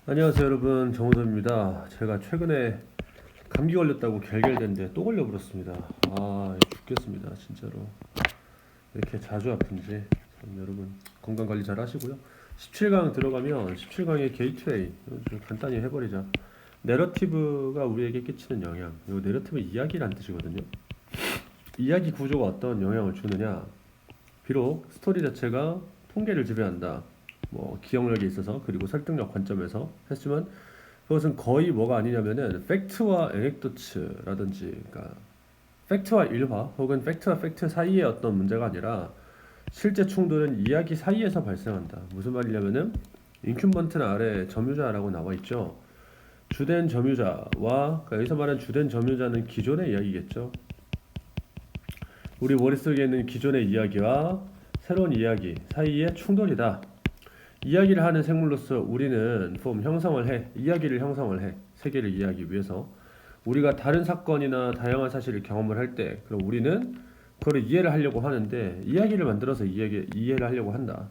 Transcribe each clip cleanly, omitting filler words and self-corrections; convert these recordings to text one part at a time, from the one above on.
안녕하세요 여러분, 정우섭입니다. 제가 최근에 감기 걸렸다고 결결된데 또 걸려버렸습니다. 죽겠습니다 진짜로. 이렇게 자주 아픈지. 참, 여러분 건강관리 잘 하시고요. 17강 들어가면 17강의 게이트웨이 좀 간단히 해버리자. 내러티브가 우리에게 끼치는 영향. 이 내러티브 이야기란 뜻이거든요. 이야기 구조가 어떤 영향을 주느냐. 비록 스토리 자체가 통계를 지배한다, 뭐 기억력에 있어서 그리고 설득력 관점에서 했지만, 그것은 거의 뭐가 아니냐면은 팩트와 에넥도츠라든지, 그러니까 팩트와 일화 혹은 팩트와 팩트 사이의 어떤 문제가 아니라 실제 충돌은 이야기 사이에서 발생한다. 무슨 말이냐면은 인큐번트 아래 점유자라고 나와 있죠. 주된 점유자와, 그러니까 여기서 말하는 주된 점유자는 기존의 이야기겠죠. 우리 머릿속에 있는 기존의 이야기와 새로운 이야기 사이의 충돌이다. 이야기를 하는 생물로서 우리는 형성을 해. 이야기를 형성을 해. 세계를 이해하기 위해서. 우리가 다른 사건이나 다양한 사실을 경험을 할 때, 그럼 우리는 그걸 이해를 하려고 하는데, 이야기를 만들어서 이해를 하려고 한다.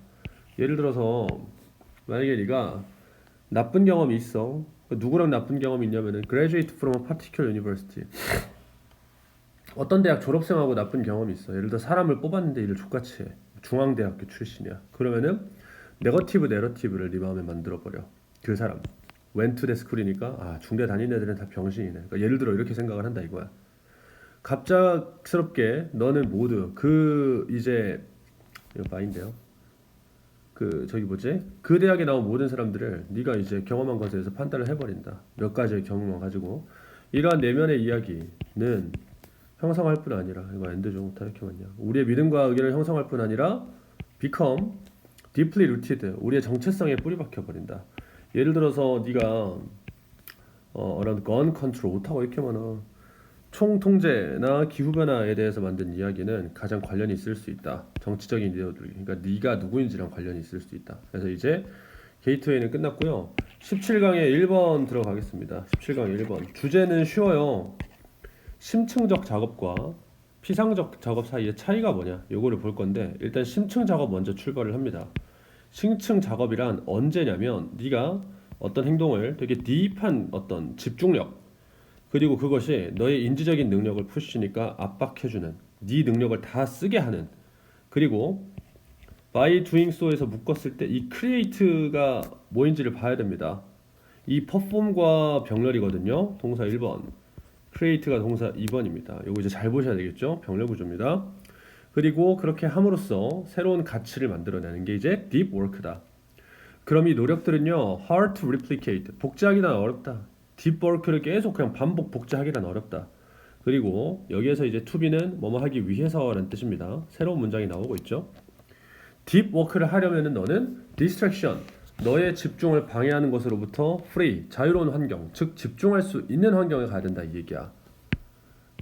예를 들어서 만약에 네가 나쁜 경험이 있어. 누구랑 나쁜 경험이 있냐면은 graduate from a particular university. 어떤 대학 졸업생하고 나쁜 경험이 있어. 예를 들어 사람을 뽑았는데 일을 족같이 해. 중앙대학교 출신이야. 그러면은 네거티브 내러티브를 네 마음에 만들어 버려. 그 사람 went to the school이니까 중대 다니는 애들은 다 병신이네. 그러니까 예를 들어 이렇게 생각을 한다 이거야. 갑작스럽게 너는 모두 그 이제 이거 마인데요. 그 저기 뭐지? 그 대학에 나온 모든 사람들을 네가 이제 경험한 것에 대해서 판단을 해버린다. 몇 가지의 경험을 가지고 이러한 내면의 이야기는 형성할 뿐 아니라, 이거 엔드죠 못하 이렇게 맞냐? 우리의 믿음과 의견을 형성할 뿐 아니라 become deeply rooted, 우리의 정체성에 뿌리 박혀 버린다. 예를 들어서 네가 around gun control 못하고 이렇게 많아. 총 통제나 기후 변화에 대해서 만든 이야기는 가장 관련이 있을 수 있다. 정치적인 이데올로기, 그러니까 네가 누구인지랑 관련이 있을 수 있다. 그래서 이제 게이트웨이는 끝났고요. 17강에 1번 들어가겠습니다. 17강 1번 주제는 쉬워요. 심층적 작업과 피상적 작업 사이의 차이가 뭐냐, 요거를 볼 건데, 일단 심층 작업 먼저 출발을 합니다. 심층 작업이란 언제냐면 네가 어떤 행동을 되게 딥한 어떤 집중력, 그리고 그것이 너의 인지적인 능력을 푸시니까 압박해주는, 네 능력을 다 쓰게 하는, 그리고 by doing so에서 묶었을 때 이 create가 뭐인지를 봐야 됩니다. 이 perform과 병렬이거든요. 동사 1번, create가 동사 2번입니다. 요거 이제 잘 보셔야 되겠죠? 병렬 구조입니다. 그리고 그렇게 함으로써 새로운 가치를 만들어내는 게 이제 deep work다. 그럼 이 노력들은요, hard to replicate, 복제하기는 어렵다. deep work를 계속 그냥 반복 복제하기는 어렵다. 그리고 여기에서 이제 to be는 뭐뭐 하기 위해서라는 뜻입니다. 새로운 문장이 나오고 있죠. deep work를 하려면은 너는 distraction, 너의 집중을 방해하는 것으로부터 free, 자유로운 환경, 즉 집중할 수 있는 환경에 가야 된다 이 얘기야.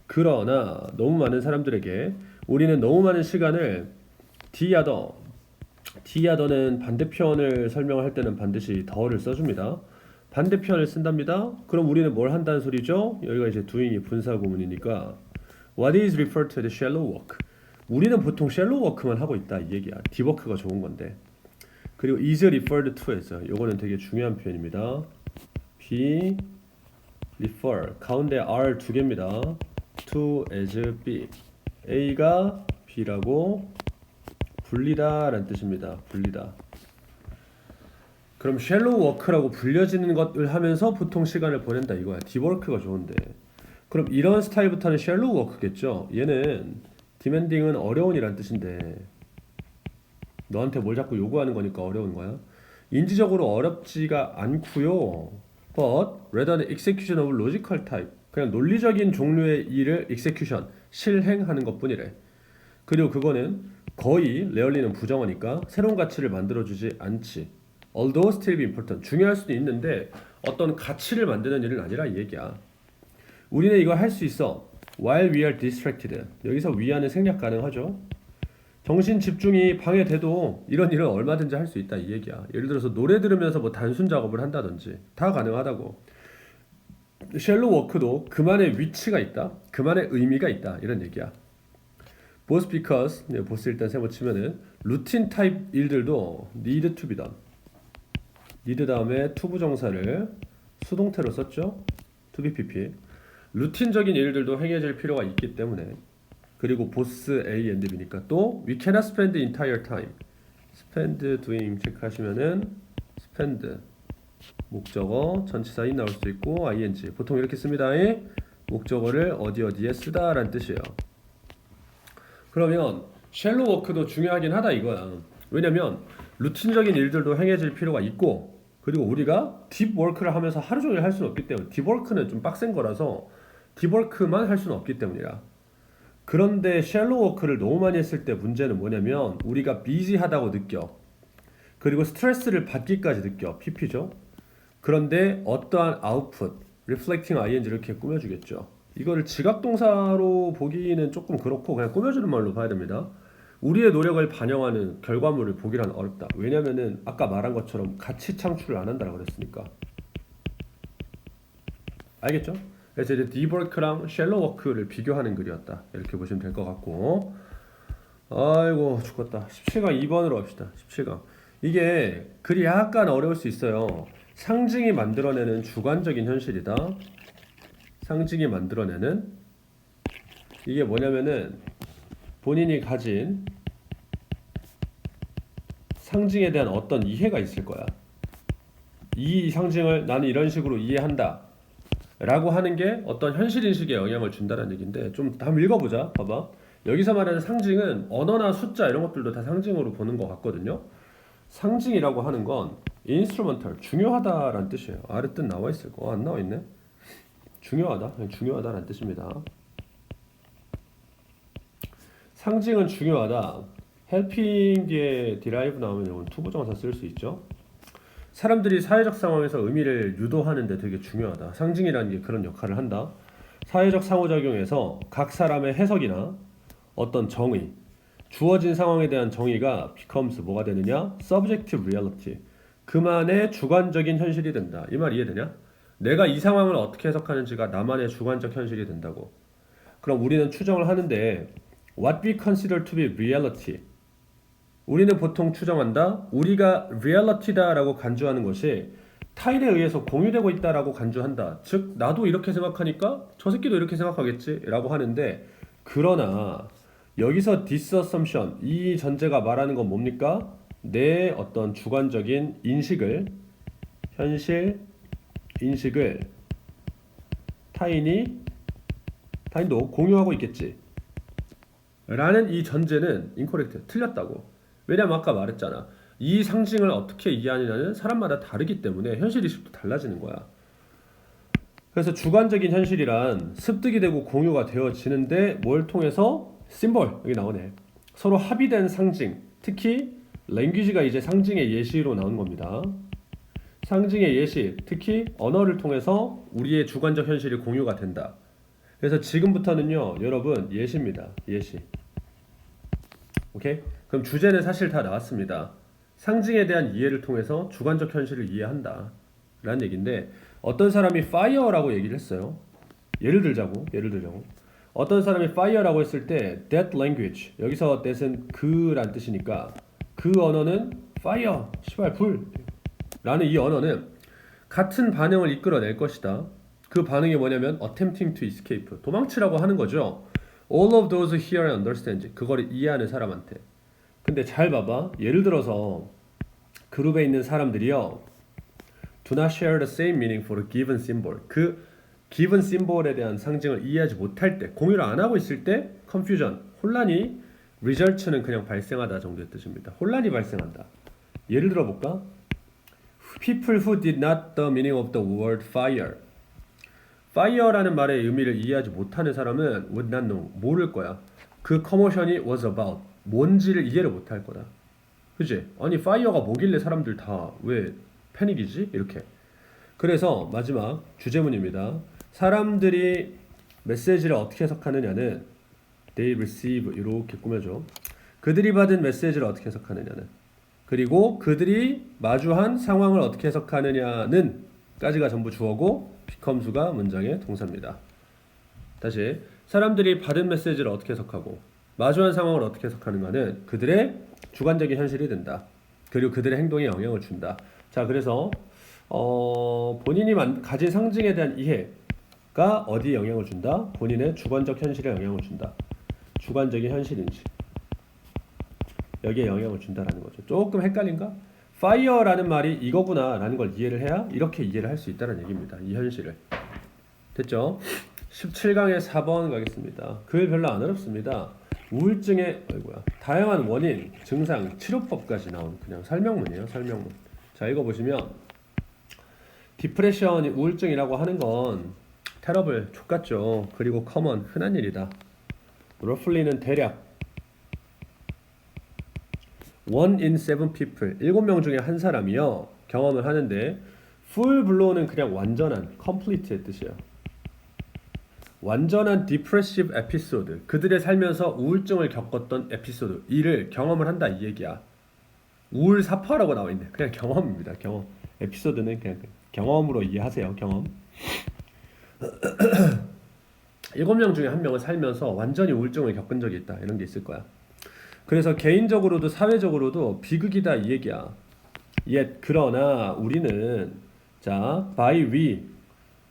그러나 너무 많은 사람들에게 우리는 너무 많은 시간을 디어더는 반대편을 설명할 때는 반드시 더를 써줍니다. 반대편을 쓴답니다. 그럼 우리는 뭘 한다는 소리죠? 여기가 이제 doing이 분사 구문이니까 what is referred to as shallow work. 우리는 보통 shallow work만 하고 있다 이 얘기야. deep work가 좋은 건데. 그리고 is referred to as, 요거는 되게 중요한 표현입니다. be refer, 가운데 r 두 개입니다. to as b, a가 b라고 불리다 라는 뜻입니다. 불리다. 그럼 쉘로우 워크라고 불려지는 것을 하면서 보통 시간을 보낸다 이거야. 딥워크가 좋은데. 그럼 이런 스타일부터는 쉘로우 워크겠죠. 얘는 디맨딩은 어려운 이란 뜻인데 너한테 뭘 자꾸 요구하는 거니까 어려운 거야. 인지적으로 어렵지가 않고요. But rather than execution of logical type, 그냥 논리적인 종류의 일을 execution, 실행하는 것뿐이래. 그리고 그거는 거의 rarely는 부정어니까 새로운 가치를 만들어주지 않지. Although still be important, 중요할 수도 있는데 어떤 가치를 만드는 일은 아니라 이 얘기야. 우리는 이거 할 수 있어. While we are distracted. 여기서 we는 생략 가능하죠. 정신 집중이 방해돼도 이런 일은 얼마든지 할 수 있다 이 얘기야. 예를 들어서 노래 들으면서 뭐 단순 작업을 한다든지 다 가능하다고. 쉘로 워크도 그만의 위치가 있다, 그만의 의미가 있다 이런 얘기야. both because, 보스 일단 세모 치면은 루틴 타입 일들도 need to be done. need 다음에 to 부정사를 수동태로 썼죠. to be pp. 루틴적인 일들도 행해질 필요가 있기 때문에 그리고 보스 A and B니까 또 we cannot spend the entire time. spend doing 체크하시면은 spend 목적어 전치사인 나올 수 있고 ing 보통 이렇게 씁니다. 목적어를 어디에 쓰다라는 뜻이에요. 그러면 쉘로 워크도 중요하긴 하다 이거야. 왜냐면 루틴적인 일들도 행해질 필요가 있고 그리고 우리가 딥 워크를 하면서 하루 종일 할 수는 없기 때문에 딥 워크는 좀 빡센 거라서 딥 워크만 할 수는 없기 때문이라. 그런데 쉘로 워크를 너무 많이 했을 때 문제는 뭐냐면 우리가 비지하다고 느껴. 그리고 스트레스를 받기까지 느껴. PP죠. 그런데 어떠한 아웃풋, reflecting ing 이렇게 꾸며주겠죠. 이거를 지각동사로 보기는 조금 그렇고 그냥 꾸며주는 말로 봐야 됩니다. 우리의 노력을 반영하는 결과물을 보기란 어렵다. 왜냐면은 아까 말한 것처럼 가치 창출을 안 한다고 그랬으니까. 알겠죠? 그래서 이제 딥워크랑 쉘로워크를 비교하는 글이었다. 이렇게 보시면 될 것 같고. 아이고 죽었다. 17강 2번으로 합시다. 17강. 이게 글이 약간 어려울 수 있어요. 상징이 만들어내는 주관적인 현실이다. 상징이 만들어내는 이게 뭐냐면은 본인이 가진 상징에 대한 어떤 이해가 있을 거야. 이 상징을 나는 이런 식으로 이해한다 라고 하는 게 어떤 현실인식에 영향을 준다는 얘기인데 좀 한번 읽어보자. 봐봐. 여기서 말하는 상징은 언어나 숫자 이런 것들도 다 상징으로 보는 것 같거든요. 상징이라고 하는 건 instrumental, 중요하다라는 뜻이에요. 아래 뜻 나와 있을 거 안 나와 있네. 중요하다, 그냥 중요하다라는 뜻입니다. 상징은 중요하다. helping 뒤에 derive 나오면 이건 투부정사 쓸 수 있죠. 사람들이 사회적 상황에서 의미를 유도하는데 되게 중요하다. 상징이라는 게 그런 역할을 한다. 사회적 상호작용에서 각 사람의 해석이나 어떤 정의, 주어진 상황에 대한 정의가 becomes 뭐가 되느냐? subjective reality. 그만의 주관적인 현실이 된다. 이 말 이해되냐? 내가 이 상황을 어떻게 해석하는지가 나만의 주관적 현실이 된다고. 그럼 우리는 추정을 하는데 what we consider to be reality. 우리는 보통 추정한다. 우리가 reality다라고 간주하는 것이 타인에 의해서 공유되고 있다라고 간주한다. 즉 나도 이렇게 생각하니까 저 새끼도 이렇게 생각하겠지라고 하는데 그러나 여기서 this assumption 이 전제가 말하는 건 뭡니까? 내 어떤 주관적인 인식을 현실 인식을 타인도 공유하고 있겠지 라는 이 전제는 incorrect 틀렸다고. 왜냐면 아까 말했잖아. 이 상징을 어떻게 이해하느냐는 사람마다 다르기 때문에 현실인식도 달라지는 거야. 그래서 주관적인 현실이란 습득이 되고 공유가 되어지는데 뭘 통해서? 심볼 여기 나오네. 서로 합의된 상징, 특히 랭귀지가 이제 상징의 예시로 나온 겁니다. 상징의 예시, 특히 언어를 통해서 우리의 주관적 현실이 공유가 된다. 그래서 지금부터는요 여러분 예시입니다. 예시. 오케이? 그럼 주제는 사실 다 나왔습니다. 상징에 대한 이해를 통해서 주관적 현실을 이해한다 라는 얘기인데 어떤 사람이 fire라고 얘기를 했어요. 예를 들자고 어떤 사람이 fire라고 했을 때 that language 여기서 that은 그란 뜻이니까 그 언어는 fire 시발 불 라는 이 언어는 같은 반응을 이끌어낼 것이다. 그 반응이 뭐냐면 attempting to escape 도망치라고 하는 거죠. All of those who hear and understand 그걸 이해하는 사람한테. 근데 잘 봐봐. 예를 들어서 그룹에 있는 사람들이요 do not share the same meaning for a given symbol 그 given symbol에 대한 상징을 이해하지 못할 때 공유를 안 하고 있을 때 confusion 혼란이 result는 그냥 발생하다 정도의 뜻입니다. 혼란이 발생한다. 예를 들어 볼까? People who did not the meaning of the word fire fire라는 말의 의미를 이해하지 못하는 사람은 would not know 모를 거야. 그 commotion이 was about 뭔지를 이해를 못할 거다. 그치? 아니 fire가 뭐길래 사람들 다 왜 패닉이지? 이렇게. 그래서 마지막 주제문입니다. 사람들이 메시지를 어떻게 해석하느냐는 they receive 이렇게 꾸며줘. 그들이 받은 메시지를 어떻게 해석하느냐는 그리고 그들이 마주한 상황을 어떻게 해석하느냐는 까지가 전부 주어고 becomes가 문장의 동사입니다. 다시 사람들이 받은 메시지를 어떻게 해석하고 마주한 상황을 어떻게 해석하는가는 그들의 주관적인 현실이 된다. 그리고 그들의 행동에 영향을 준다. 자, 그래서 본인이 가진 상징에 대한 이해가 어디에 영향을 준다? 본인의 주관적 현실에 영향을 준다. 주관적인 현실인지 여기에 영향을 준다라는 거죠. 조금 헷갈린가? fire라는 말이 이거구나 라는 걸 이해를 해야 이렇게 이해를 할 수 있다는 얘기입니다. 이 현실을. 됐죠? 17강의 4번 가겠습니다. 글 별로 안 어렵습니다. 우울증의 다양한 원인, 증상, 치료법까지 나온 그냥 설명문이에요. 설명문. 자, 읽어보시면 디프레션이 우울증이라고 하는 건 테러블, 족같죠. 그리고 커먼, 흔한 일이다. roughly는 대략 1 in 7 people, 7명 중에 한 사람이요 경험을 하는데 full blow는 그냥 완전한, complete의 뜻이에요. 완전한 depressive episode, 그들의 살면서 우울증을 겪었던 에피소드, 이를 경험을 한다 이 얘기야. 우울 사파라고 나와 있네. 그냥 경험입니다. 경험. 에피소드는 그냥 경험으로 이해하세요. 경험. 7명 중에 한 명은 살면서 완전히 우울증을 겪은 적이 있다. 이런 게 있을 거야. 그래서 개인적으로도 사회적으로도 비극이다 이 얘기야. 그러나 우리는 자, by we,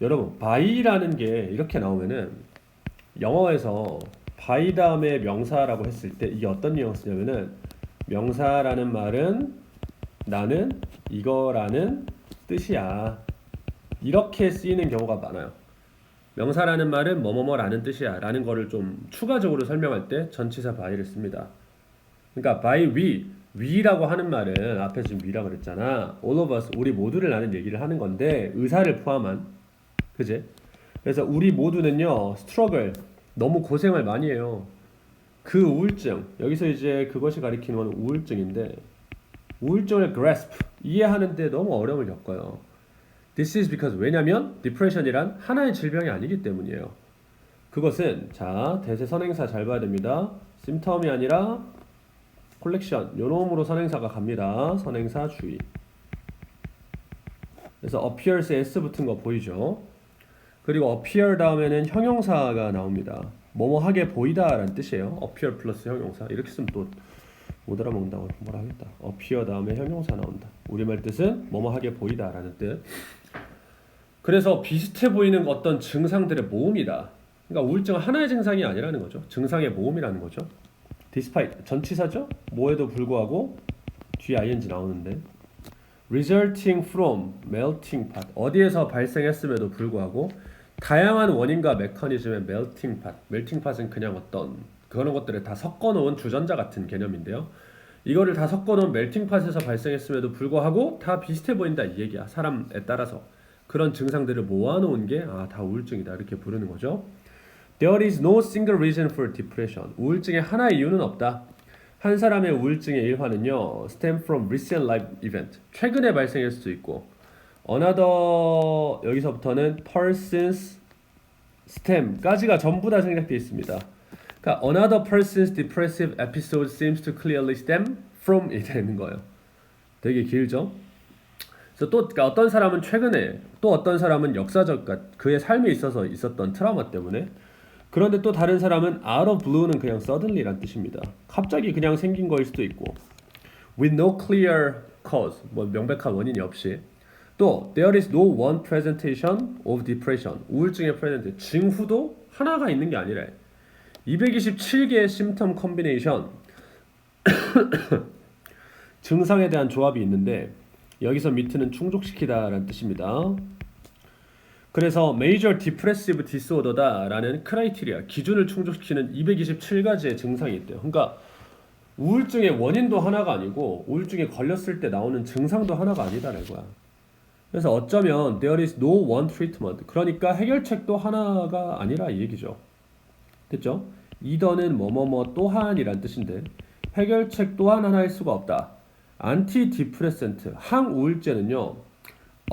여러분 by라는 게 이렇게 나오면은 영어에서 by 다음에 명사라고 했을 때 이게 어떤 뉘앙스냐면은 명사라는 말은 나는 이거라는 뜻이야. 이렇게 쓰이는 경우가 많아요. 명사라는 말은 뭐뭐뭐라는 뜻이야 라는 거를 좀 추가적으로 설명할 때 전치사 by를 씁니다. 그러니까 by we라고 하는 말은 앞에 지금 we라고 그랬잖아. all of us, 우리 모두를 나는 얘기를 하는 건데 의사를 포함한, 그지? 그래서 우리 모두는요 struggle, 너무 고생을 많이 해요. 그 우울증, 여기서 이제 그것이 가리키는 건 우울증인데 우울증을 grasp, 이해하는데 너무 어려움을 겪어요. This is because, 왜냐면 depression이란 하나의 질병이 아니기 때문이에요. 그것은 자, 대세 선행사 잘 봐야 됩니다. symptom이 아니라 콜렉션, 요놈으로 선행사가 갑니다. 선행사 주의. 그래서 appears에 s 붙은 거 보이죠? 그리고 appear 다음에는 형용사가 나옵니다. 뭐뭐하게 보이다 라는 뜻이에요. appear 플러스 형용사. 이렇게 쓰면 또 못 알아먹는다고 뭐라 하겠다. appear 다음에 형용사 나온다. 우리말 뜻은 뭐뭐하게 보이다 라는 뜻. 그래서 비슷해 보이는 어떤 증상들의 모음이다. 그러니까 우울증은 하나의 증상이 아니라는 거죠. 증상의 모음이라는 거죠. despite, 전치사죠? 뭐에도 불구하고 뒤에 ing 나오는데 resulting from melting pot, 어디에서 발생했음에도 불구하고 다양한 원인과 메커니즘의 melting pot, melting pot은 그냥 어떤 그런 것들을 다 섞어놓은 주전자 같은 개념인데요. 이거를 다 섞어놓은 melting pot에서 발생했음에도 불구하고 다 비슷해 보인다 이 얘기야. 사람에 따라서 그런 증상들을 모아놓은 게 다 우울증이다 이렇게 부르는 거죠. There is no single reason for depression. 우울증의 하나의 이유는 없다. 한 사람의 우울증의 일환은요, stem from recent life event. 최근에 발생할 수도 있고, another, 여기서부터는 person's stem까지가 전부 다 생략되어 있습니다. 그러니까 another person's depressive episode seems to clearly stem from it 되는 거예요. 되게 길죠? 그래서 또 그러니까 어떤 사람은 최근에, 또 어떤 사람은 역사적, 그러니까 그의 삶에 있어서 있었던 트라우마 때문에, 그런데 또 다른 사람은 out of blue는 그냥 suddenly란 뜻입니다. 갑자기 그냥 생긴 거일 수도 있고, with no clear cause, 뭐 명백한 원인이 없이, 또 there is no one presentation of depression, 우울증의 present, 징후도 하나가 있는 게 아니라 227개의 symptom combination, 증상에 대한 조합이 있는데 여기서 밑에는 충족시키다라는 뜻입니다. 그래서 major depressive disorder다라는 크라이테리아, 기준을 충족시키는 227가지의 증상이 있대요. 그러니까 우울증의 원인도 하나가 아니고 우울증에 걸렸을 때 나오는 증상도 하나가 아니다라는 거야. 그래서 어쩌면 there is no one treatment, 그러니까 해결책도 하나가 아니라 이 얘기죠. 됐죠? 이더는 뭐뭐뭐 또한이란 뜻인데 해결책 또한 하나일 수가 없다. 안티디프레센트, 항우울제는요,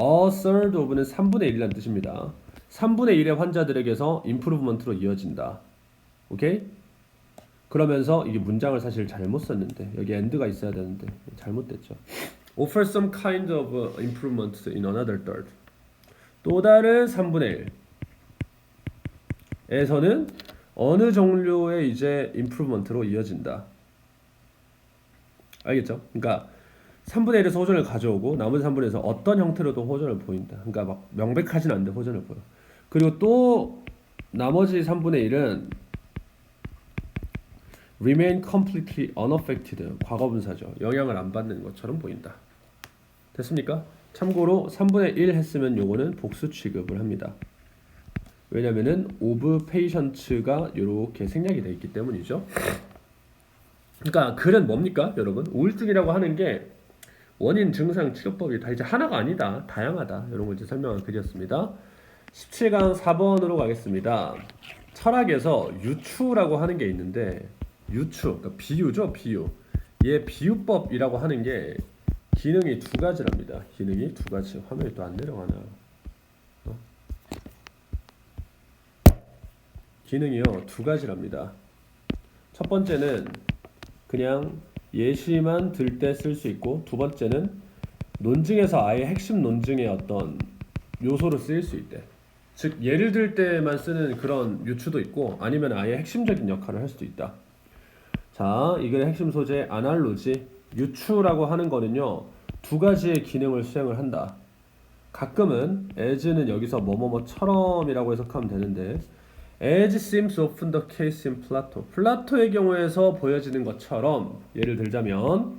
a third of는 3분의 1이라는 뜻입니다. 3분의 1의 환자들에게서 improvement로 이어진다. 오케이? 그러면서 이게 문장을 사실 잘못 썼는데 여기 end가 있어야 되는데 잘못됐죠. offer some kind of improvement in another third. 또 다른 3분의 1에서는 어느 종류의 이제 improvement로 이어진다. 알겠죠? 그러니까 3분의 1에서 호전을 가져오고 나머지 3분의 1에서 어떤 형태로도 호전을 보인다. 그러니까 막 명백하진 않은데 호전을 보여. 그리고 또 나머지 3분의 1은 remain completely unaffected 과거분사죠. 영향을 안 받는 것처럼 보인다. 됐습니까? 참고로 3분의 1 했으면 요거는 복수 취급을 합니다. 왜냐면은 of patients가 이렇게 생략이 되어 있기 때문이죠. 그러니까 글은 뭡니까 여러분? 우울증이라고 하는 게 원인, 증상, 치료법이 다 이제 하나가 아니다. 다양하다. 이런 걸 이제 설명한 글이었습니다. 17강 4번으로 가겠습니다. 철학에서 유추라고 하는 게 있는데 유추, 그러니까 비유죠. 비유. 얘 비유법이라고 하는 게 기능이 두 가지랍니다. 기능이 두 가지. 화면이 또 안 내려가나. 기능이요 두 가지랍니다. 첫 번째는 그냥 예시만 들 때 쓸 수 있고, 두 번째는 논증에서 아예 핵심 논증의 어떤 요소로 쓰일 수 있대. 즉 예를 들 때만 쓰는 그런 유추도 있고, 아니면 아예 핵심적인 역할을 할 수도 있다. 자, 이 글의 핵심 소재 아날로지. 유추라고 하는 거는요 두 가지의 기능을 수행을 한다. 가끔은 as는 여기서 뭐뭐뭐처럼이라고 해석하면 되는데, as seems often the case in Plato. 플라토의 경우에서 보여지는 것처럼 예를 들자면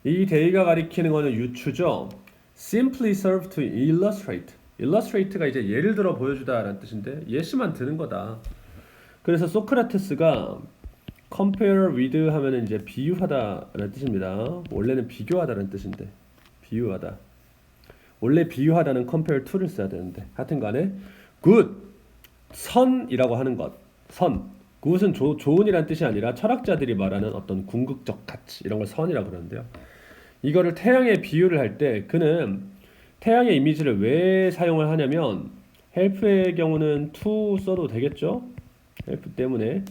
이 대의가 가리키는 것은 유추죠. simply serve to illustrate. illustrate가 이제 예를 들어 보여주다라는 뜻인데 예시만 드는 거다. 그래서 소크라테스가 compare with 하면은 이제 비유하다라는 뜻입니다. 원래는 비교하다라는 뜻인데 비유하다. 원래 비유하다는 compare to를 써야 되는데 하여튼간에 good 선이라고 하는 것, 선. 그것은 좋은이란 뜻이 아니라 철학자들이 말하는 어떤 궁극적 가치 이런 걸 선이라고 그러는데요. 이거를 태양에 비유를 할 때 그는 태양의 이미지를 왜 사용을 하냐면 help의 경우는 to 써도 되겠죠? help 때문에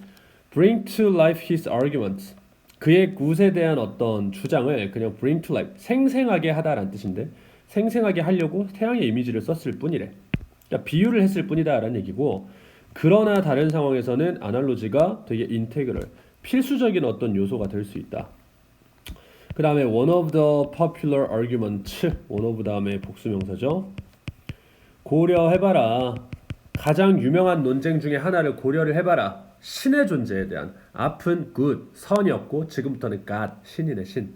bring to life his arguments. 그의 굿에 대한 어떤 주장을 그냥 bring to life, 생생하게 하다라는 뜻인데 생생하게 하려고 태양의 이미지를 썼을 뿐이래. 그러니까 비유를 했을 뿐이다라는 얘기고, 그러나 다른 상황에서는 아날로지가 되게 인테그럴, 필수적인 어떤 요소가 될 수 있다. 그 다음에 one of the popular arguments, one of 다음에 복수명사죠. 고려해봐라. 가장 유명한 논쟁 중에 하나를 고려를 해봐라. 신의 존재에 대한. 앞은 good, 선이었고 지금부터는 God, 신이네 신.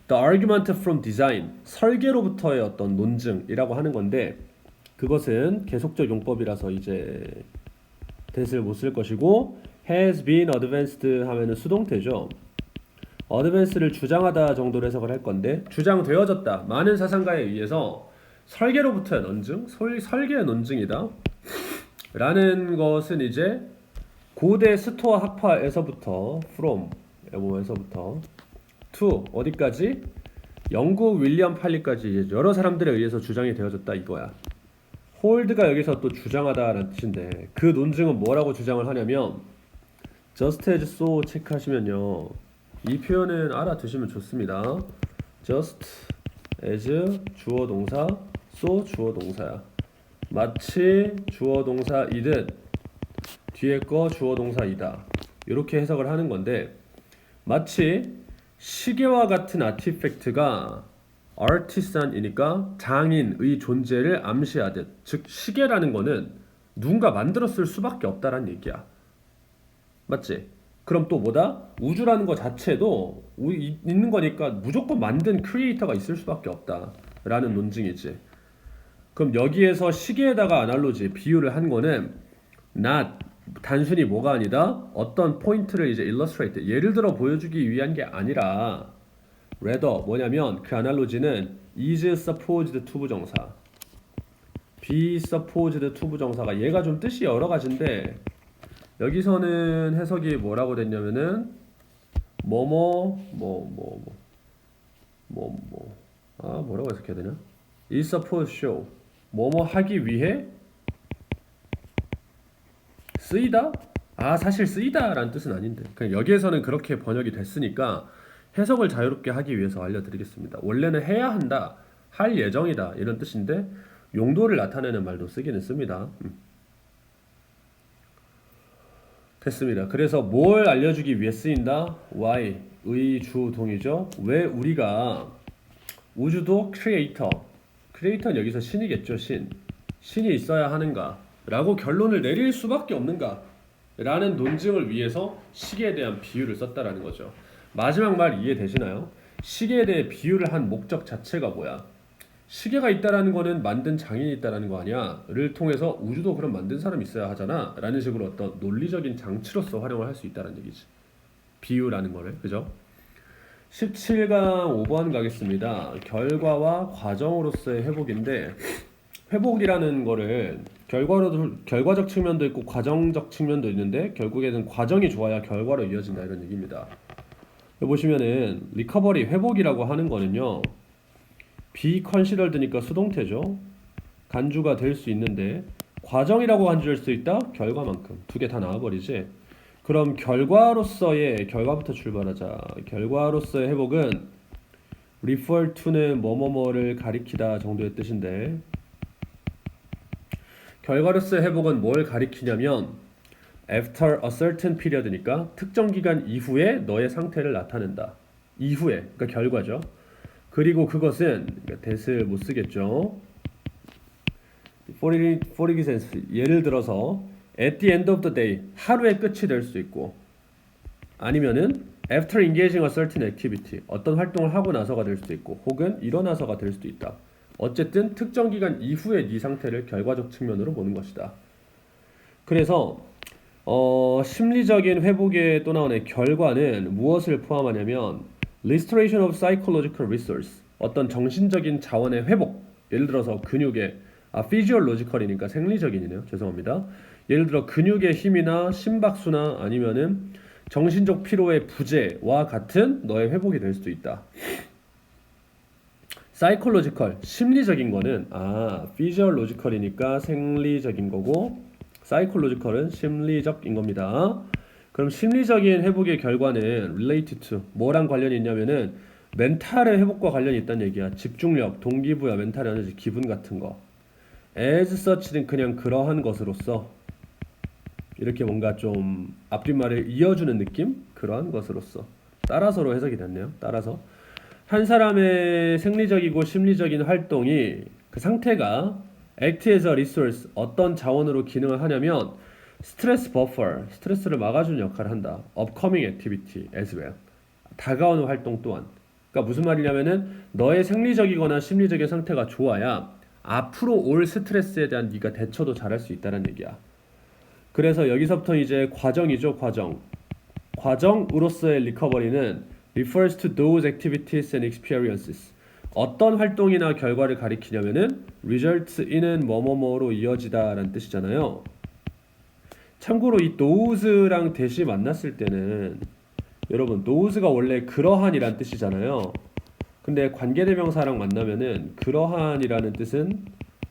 The argument from design, 설계로부터의 어떤 논증이라고 하는 건데 그것은 계속적 용법이라서 이제 that을 못 쓸 것이고, has been advanced 하면은 수동태죠. advance를 주장하다 정도로 해석을 할 건데 주장되어졌다. 많은 사상가에 의해서 설계로부터의 논증, 설계의 논증이다. 라는 것은 이제 고대 스토아 학파에서부터 from에서부터 to 어디까지? 영국 윌리엄 팔리까지 여러 사람들에 의해서 주장이 되어졌다 이거야. 홀드가 여기서 또 주장하다라는 뜻인데 그 논증은 뭐라고 주장을 하냐면 just as so 체크하시면요 이 표현은 알아두시면 좋습니다. just as 주어 동사, so 주어 동사야. 마치 주어 동사이듯 뒤에 거 주어 동사이다. 이렇게 해석을 하는 건데 마치 시계와 같은 아티팩트가 artisan이니까 장인의 존재를 암시하듯, 즉 시계라는 거는 누군가 만들었을 수밖에 없다라는 얘기야. 맞지? 그럼 또 뭐다? 우주라는 거 자체도 있는 거니까 무조건 만든 크리에이터가 있을 수밖에 없다라는 논증이지. 그럼 여기에서 시계에다가 아날로지 비유를 한 거는 not 단순히 뭐가 아니다? 어떤 포인트를 이제 illustrate 예를 들어 보여주기 위한 게 아니라 rather 뭐냐면 그 아날로지는 is supposed to 부정사, be supposed to 부정사가 얘가 좀 뜻이 여러 가지인데 여기서는 해석이 뭐라고 됐냐면은 뭐라고 해석해야 되냐? is supposed show 뭐뭐 하기 위해 쓰이다? 사실 쓰이다라는 뜻은 아닌데 그냥 여기에서는 그렇게 번역이 됐으니까 해석을 자유롭게 하기 위해서 알려드리겠습니다. 원래는 해야 한다, 할 예정이다 이런 뜻인데 용도를 나타내는 말도 쓰기는 씁니다. 됐습니다. 그래서 뭘 알려주기 위해 쓰인다? why, 의, 주, 동이죠. 왜 우리가 우주도 크리에이터. 크리에이터는 여기서 신이겠죠. 신이 있어야 하는가 라고 결론을 내릴 수밖에 없는가 라는 논증을 위해서 시계에 대한 비유를 썼다라는 거죠. 마지막 말 이해되시나요? 시계에 대해 비유를 한 목적 자체가 뭐야? 시계가 있다라는 거는 만든 장인이 있다라는 거 아니야? 를 통해서 우주도 그럼 만든 사람이 있어야 하잖아 라는 식으로 어떤 논리적인 장치로서 활용을 할 수 있다는 얘기지. 비유라는 거를. 그죠? 17강 5번 가겠습니다. 결과와 과정으로서의 회복인데, 회복이라는 거를 결과적 측면도 있고 과정적 측면도 있는데, 결국에는 과정이 좋아야 결과로 이어진다 이런 얘기입니다. 여기 보시면은 리커버리, 회복이라고 하는 거는요, be considered니까 수동태죠. 간주가 될 수 있는데, 과정이라고 간주할 수 있다? 결과만큼. 두 개 다 나와버리지. 그럼 결과부터 출발하자. 결과로서의 회복은 refer to는 뭐뭐뭐를 가리키다 정도의 뜻인데, 결과로서의 회복은 뭘 가리키냐면 after a certain period니까 특정 기간 이후에 너의 상태를 나타낸다. 이후에, 그러니까 결과죠. 그리고 그것은 that을 못 쓰겠죠. for example, 예를 들어서 at the end of the day, 하루의 끝이 될 수 있고, 아니면은 after engaging a certain activity, 어떤 활동을 하고 나서가 될 수도 있고, 혹은 일어나서가 될 수도 있다. 어쨌든 특정 기간 이후의 네 상태를 결과적 측면으로 보는 것이다. 그래서 심리적인 회복에 또 나오는 결과는 무엇을 포함하냐면 restoration of psychological resource, 어떤 정신적인 자원의 회복. 예를 들어서 근육의 physiological이니까 생리적인이네요. 죄송합니다. 예를 들어 근육의 힘이나 심박수나 아니면은 정신적 피로의 부재와 같은 너의 회복이 될 수도 있다. psychological, 심리적인 거는 physiological이니까 생리적인 거고, psychological은 심리적인 겁니다. 그럼 심리적인 회복의 결과는 related to, 뭐랑 관련이 있냐면은 멘탈의 회복과 관련이 있다는 얘기야. 집중력, 동기부여, 멘탈 에너지, 기분 같은 거. as such는 그냥 그러한 것으로서, 이렇게 뭔가 좀 앞뒷말을 이어주는 느낌? 그러한 것으로서. 따라서로 해석이 됐네요. 따라서 한 사람의 생리적이고 심리적인 활동이, 그 상태가 act as a resource, 어떤 자원으로 기능을 하냐면 스트레스 버퍼, 스트레스를 막아주는 역할을 한다. upcoming activity as well, 다가오는 활동 또한. 그러니까 무슨 말이냐면은 너의 생리적이거나 심리적인 상태가 좋아야 앞으로 올 스트레스에 대한 네가 대처도 잘할 수 있다는 얘기야. 그래서 여기서부터 이제 과정이죠. 과정으로서의 리커버리는 refers to those activities and experiences, 어떤 활동이나 결과를 가리키냐면은 results in은 뭐뭐뭐로 이어지다라는 뜻이잖아요. 참고로 이 those랑 that이 만났을 때는, 여러분 those가 원래 그러한이란 뜻이잖아요. 근데 관계대명사랑 만나면은 그러한이라는 뜻은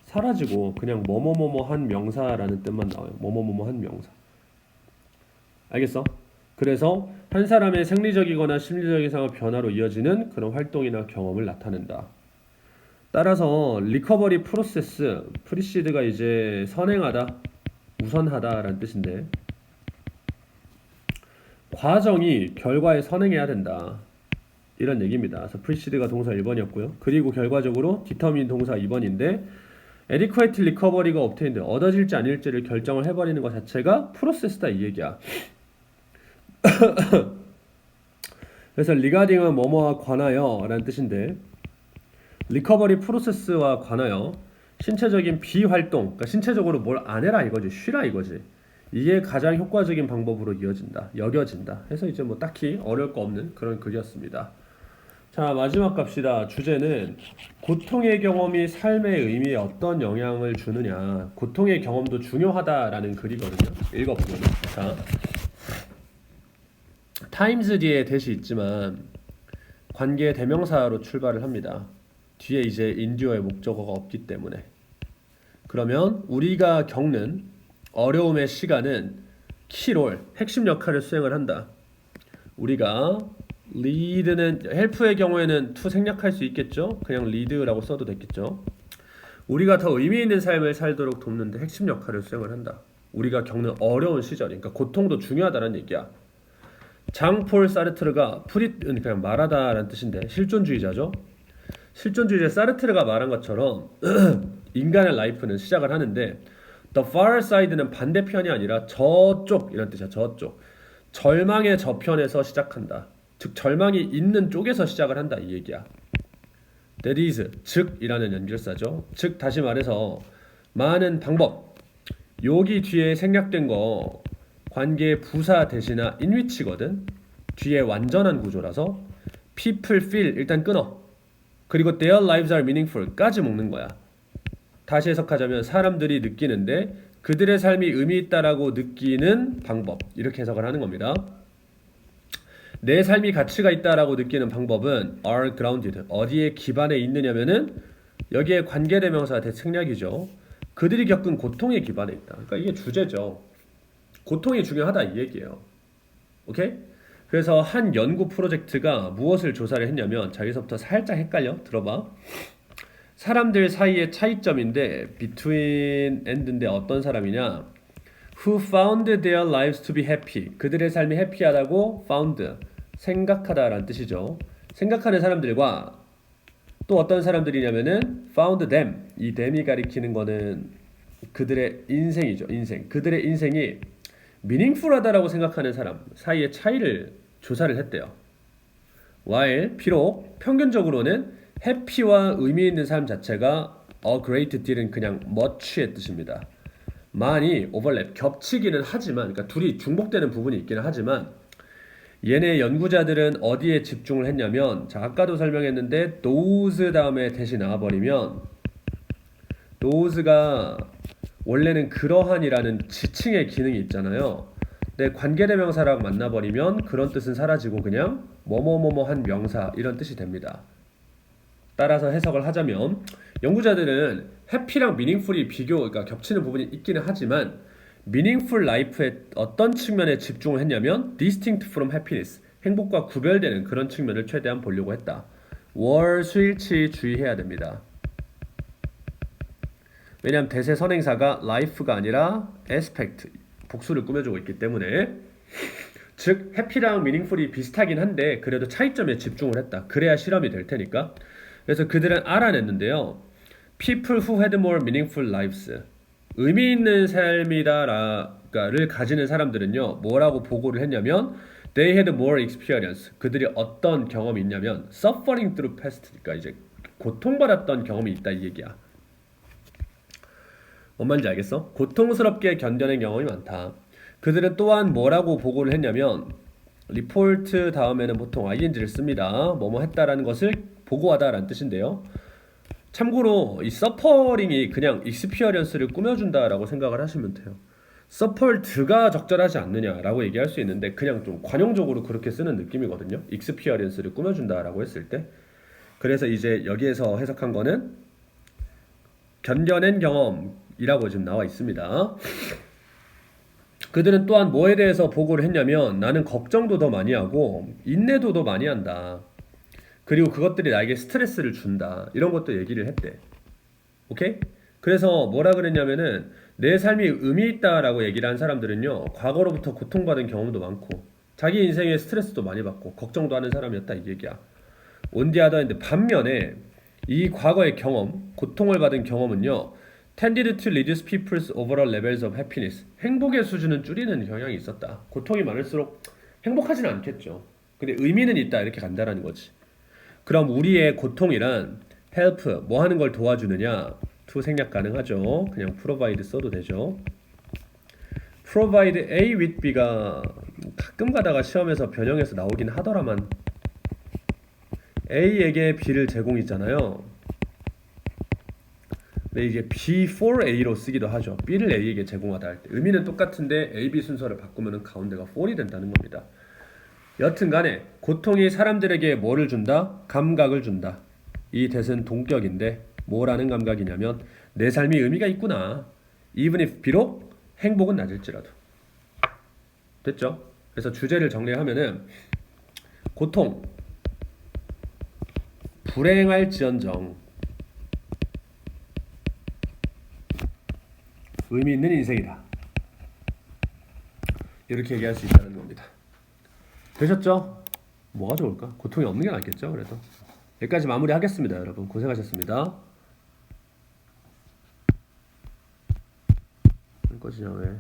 사라지고 그냥 뭐뭐뭐뭐한 명사라는 뜻만 나와요. 뭐뭐뭐뭐한 명사. 알겠어? 그래서 한 사람의 생리적이거나 심리적인 상황 변화로 이어지는 그런 활동이나 경험을 나타낸다. 따라서 리커버리 프로세스, 프리시드가 이제 선행하다, 우선하다라는 뜻인데, 과정이 결과에 선행해야 된다, 이런 얘기입니다. 그래서 프리시드가 동사 1번이었고요. 그리고 결과적으로 determine 동사 2번인데, adequate recovery가 obtained, 얻어질지 아닐지를 결정을 해버리는 것 자체가 프로세스다 이 얘기야. 그래서 regarding은 뭐뭐와 관하여 라는 뜻인데, 리커버리 프로세스와 관하여 신체적인 비활동, 그러니까 신체적으로 뭘 안 해라 이거지, 쉬라 이거지, 이게 가장 효과적인 방법으로 여겨진다 해서 이제 뭐 딱히 어려울 거 없는 그런 글이었습니다. 자, 마지막 갑시다. 주제는 고통의 경험이 삶의 의미에 어떤 영향을 주느냐. 고통의 경험도 중요하다라는 글이거든요. 읽어보면, 자, times 뒤에 that이 있지만 관계 대명사로 출발을 합니다. 뒤에 이제 endure의 목적어가 없기 때문에. 그러면 우리가 겪는 어려움의 시간은 키롤, 핵심 역할을 수행을 한다. 우리가 lead는, help의 경우에는 to 생략할 수 있겠죠. 그냥 lead라고 써도 됐겠죠. 우리가 더 의미 있는 삶을 살도록 돕는데 핵심 역할을 수행을 한다. 우리가 겪는 어려운 시절, 그러니까 고통도 중요하다는 얘기야. 장폴 사르트르가 프릿은 그냥 말하다라는 뜻인데 실존주의자죠. 실존주의자 사르트르가 말한 것처럼 인간의 라이프는 시작을 하는데 the far side는 반대편이 아니라 저쪽 이런 뜻이야. 저쪽. 절망의 저편에서 시작한다. 즉 절망이 있는 쪽에서 시작을 한다 이 얘기야. That is, 즉이라는 연결사죠. 즉 다시 말해서 많은 방법. 여기 뒤에 생략된 거 관계의 부사 대신나 인위치거든. 뒤에 완전한 구조라서 people feel 일단 끊어. 그리고 their lives are meaningful까지 묶는 거야. 다시 해석하자면 사람들이 느끼는데 그들의 삶이 의미 있다라고 느끼는 방법 이렇게 해석을 하는 겁니다. 내 삶이 가치가 있다라고 느끼는 방법은 are grounded 어디에 기반에 있느냐면은 여기에 관계대명사 대책략이죠. 그들이 겪은 고통에 기반에 있다. 그러니까 이게 주제죠. 고통이 중요하다 이 얘기예요. 오케이? 그래서 한 연구 프로젝트가 무엇을 조사를 했냐면 자 여기서부터 살짝 헷갈려 들어봐. 사람들 사이의 차이점인데 between and인데 어떤 사람이냐 who found their lives to be happy 그들의 삶이 해피하다고 found 생각하다라는 뜻이죠. 생각하는 사람들과 또 어떤 사람들이냐면은 found them 이 them이 가리키는 거는 그들의 인생이죠. 인생 그들의 인생이 meaningful하다라고 생각하는 사람 사이의 차이를 조사를 했대요. while 비록 평균적으로는 해피와 의미 있는 삶 자체가 a great deal은 그냥 much의 뜻입니다. 많이 overlap 겹치기는 하지만 그러니까 둘이 중복되는 부분이 있기는 하지만 얘네 연구자들은 어디에 집중을 했냐면 자 아까도 설명했는데 those 다음에 대시 나와버리면 those가 원래는 그러한이라는 지칭의 기능이 있잖아요. 근데 관계대명사라고 만나버리면 그런 뜻은 사라지고 그냥 뭐뭐뭐뭐한 명사 이런 뜻이 됩니다. 따라서 해석을 하자면 연구자들은 해피랑 meaningful이 그러니까 겹치는 부분이 있기는 하지만 meaningful life의 어떤 측면에 집중을 했냐면 distinct from happiness 행복과 구별되는 그런 측면을 최대한 보려고 했다. 월, 수일치 주의해야 됩니다. 왜냐하면 대세 선행사가 life가 아니라 aspect 복수를 꾸며주고 있기 때문에 즉 해피랑 meaningful이 비슷하긴 한데 그래도 차이점에 집중을 했다. 그래야 실험이 될 테니까. 그래서 그들은 알아냈는데요. People who had more meaningful lives 의미 있는 삶이다를 가지는 사람들은요. 뭐라고 보고를 했냐면 They had more experience 그들이 어떤 경험이 있냐면 Suffering through past 그러니까 이제 고통받았던 경험이 있다 이 얘기야. 뭔 말인지 알겠어? 고통스럽게 견뎌낸 경험이 많다. 그들은 또한 뭐라고 보고를 했냐면 리포트 다음에는 보통 ing를 씁니다. 뭐뭐 했다라는 것을 보고하다라는 뜻인데요. 참고로 이 서퍼링이 그냥 익스피어런스를 꾸며준다라고 생각을 하시면 돼요. 서펄트가 적절하지 않느냐라고 얘기할 수 있는데 그냥 좀 관용적으로 그렇게 쓰는 느낌이거든요. 익스피어런스를 꾸며준다라고 했을 때. 그래서 이제 여기에서 해석한 거는 견뎌낸 경험이라고 지금 나와 있습니다. 그들은 또한 뭐에 대해서 보고를 했냐면 나는 걱정도 더 많이 하고 인내도 더 많이 한다. 그리고 그것들이 나에게 스트레스를 준다. 이런 것도 얘기를 했대. 오케이? 그래서 뭐라 그랬냐면은 내 삶이 의미 있다라고 얘기를 한 사람들은요. 과거로부터 고통받은 경험도 많고 자기 인생에 스트레스도 많이 받고 걱정도 하는 사람이었다 이 얘기야. 온디아더인데 반면에 이 과거의 경험, 고통을 받은 경험은요. tended to reduce people's overall levels of happiness. 행복의 수준은 줄이는 경향이 있었다. 고통이 많을수록 행복하지는 않겠죠. 근데 의미는 있다 이렇게 간다라는 거지. 그럼 우리의 고통이란 help, 뭐 하는 걸 도와주느냐? to 생략 가능하죠. 그냥 provide 써도 되죠. provide A with B가 가끔 가다가 시험에서 변형해서 나오긴 하더라만 A에게 B를 제공했잖아요. 근데 이게 B for A로 쓰기도 하죠. B를 A에게 제공하다 할 때 의미는 똑같은데 A, B 순서를 바꾸면 가운데가 for이 된다는 겁니다. 여튼 간에 고통이 사람들에게 뭐를 준다? 감각을 준다. 이 대은 동격인데 뭐라는 감각이냐면 내 삶이 의미가 있구나. Even if 비록 행복은 낮을지라도. 됐죠? 그래서 주제를 정리하면은 고통 불행할지언정 의미 있는 인생이다. 이렇게 얘기할 수 있다는 겁니다. 되셨죠? 뭐가 좋을까? 고통이 없는 게 낫겠죠, 그래도. 여기까지 마무리하겠습니다. 여러분 고생하셨습니다. 꺼지냐 왜?